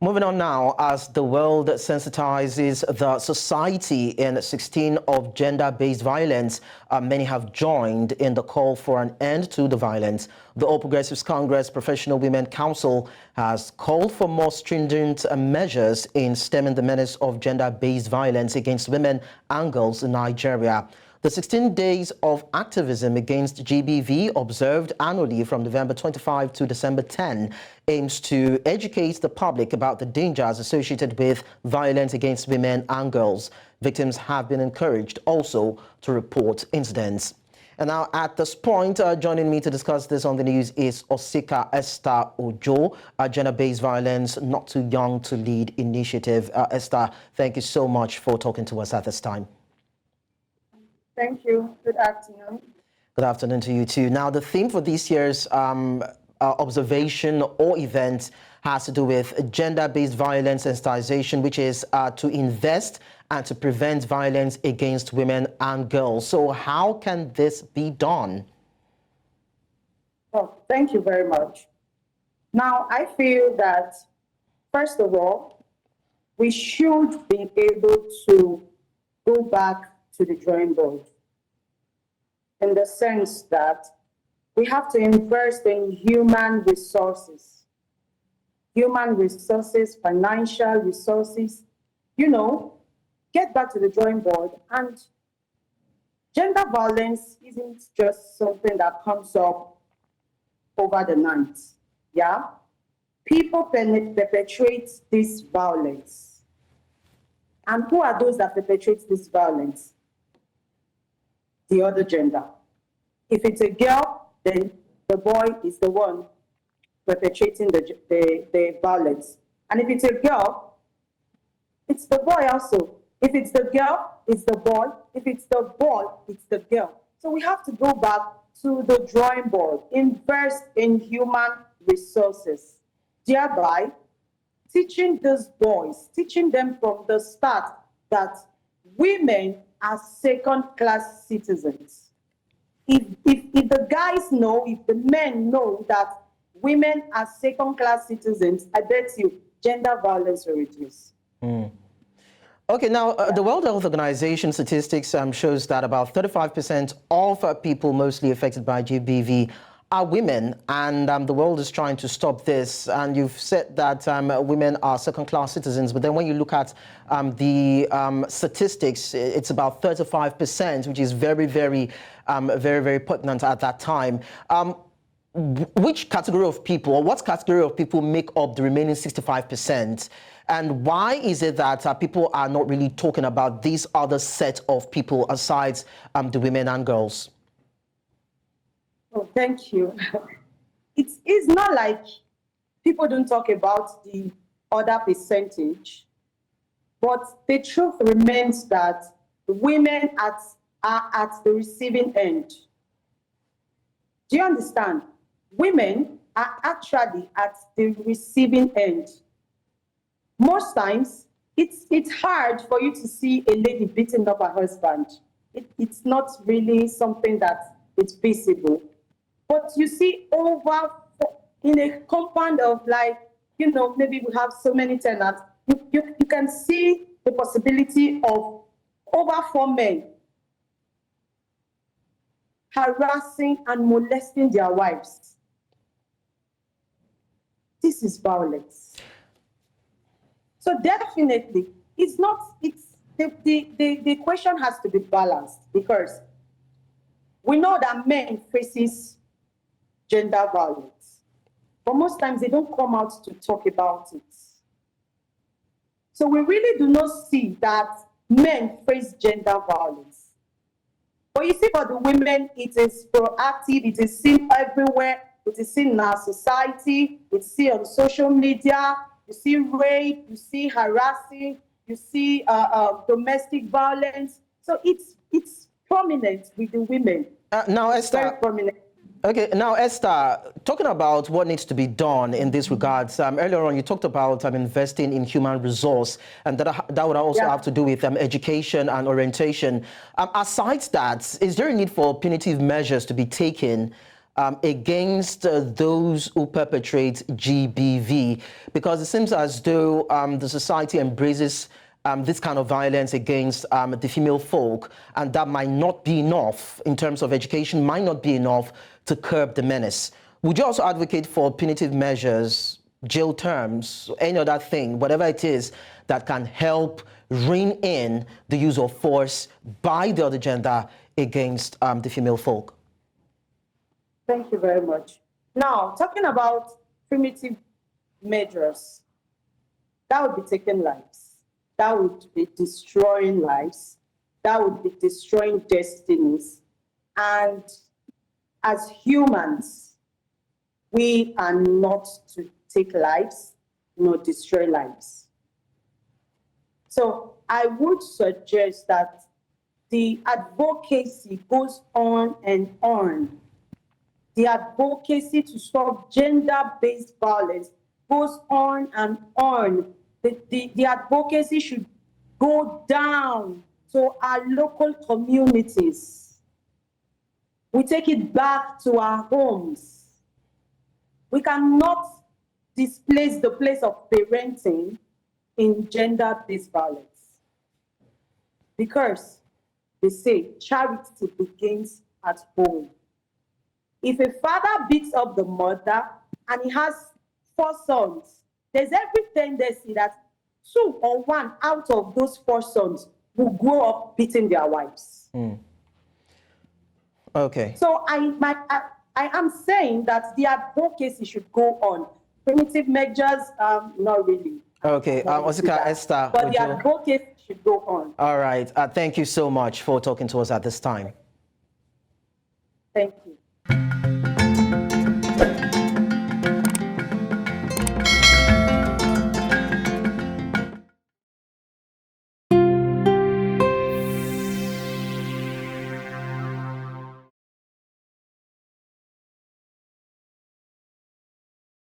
Moving on now, as the world sensitizes the society in 16 of gender-based violence, many have joined in the call for an end to the violence. The All Progressives Congress Professional Women Council has called for more stringent measures in stemming the menace of gender-based violence against women and girls in Nigeria. The 16 days of activism against GBV, observed annually from November 25 to December 10, aims to educate the public about the dangers associated with violence against women and girls. Victims have been encouraged also to report incidents. And now at this point, joining me to discuss this on the news is Osika Esther Ojo, a gender-based violence Not Too Young to Lead initiative. Esther, thank you so much for talking to us at this time. Thank you. Good afternoon. Good afternoon to you too. Now, the theme for this year's observation or event has to do with gender-based violence sensitization, which is to invest and to prevent violence against women and girls. So how can this be done? Oh, thank you very much. Now, I feel that, first of all, we should be able to go back to the drawing board, in the sense that we have to invest in human resources, financial resources, get back to the drawing board. And gender violence isn't just something that comes up over the night, yeah? People perpetrate this violence. And who are those that perpetrate this violence? The other gender. If it's a girl, then the boy is the one perpetrating the violence. And if it's a girl, it's the boy also. If it's the girl, it's the boy. If it's the boy, it's the girl. So we have to go back to the drawing board, invest in human resources, thereby teaching these boys, teaching them from the start that women are second-class citizens. If the guys know, if the men know that women are second-class citizens, I bet you gender violence will reduce. Okay, now the World Health Organization statistics shows that about 35% of people mostly affected by GBV are women, and the world is trying to stop this. And you've said that women are second-class citizens, but then when you look at the statistics, it's about 35%, which is very, very pertinent at that time. Which category of people, or what category of people make up the remaining 65%? And why is it that people are not really talking about this other set of people aside the women and girls? Oh, thank you. It's not like people don't talk about the other percentage, but the truth remains that women are at the receiving end. Do you understand? Women are actually at the receiving end. Most times, it's hard for you to see a lady beating up her husband. It's not really something that is visible. But you see in a compound of maybe we have so many tenants, you can see the possibility of over 4 men harassing and molesting their wives. This is violence. So definitely, the question has to be balanced, because we know that men faces gender violence, but most times they don't come out to talk about it. So we really do not see that men face gender violence. But you see, for the women, it is proactive, it is seen everywhere, it is seen in our society, it's seen on social media, you see rape, you see harassing, you see domestic violence. So it's prominent with the women. Now, Esther, very prominent. Okay, now Esther, talking about what needs to be done in this regards, earlier on you talked about investing in human resource, and that would also have to do with education and orientation. Aside that, is there a need for punitive measures to be taken against those who perpetrate GBV? Because it seems as though the society embraces this kind of violence against the female folk, and that might not be enough in terms of education, might not be enough to curb the menace. Would you also advocate for punitive measures, jail terms, any other thing, whatever it is that can help rein in the use of force by the other gender against the female folk? Thank you very much. Now, talking about primitive measures, that would be taking lives. That would be destroying lives. That would be destroying destinies. And as humans, we are not to take lives, nor destroy lives. So I would suggest that the advocacy goes on and on. The advocacy to stop gender-based violence goes on and on. The advocacy should go down to our local communities. We take it back to our homes. We cannot displace the place of parenting in gender-based violence. Because they say charity begins at home. If a father beats up the mother and he has 4 sons, there's every tendency that 2 or 1 out of those 4 sons will grow up beating their wives. Okay. So I am saying that the advocacy should go on. Primitive measures, not really. Okay, Osika, Esther. But the advocacy should go on. All right. Thank you so much for talking to us at this time. Thank you.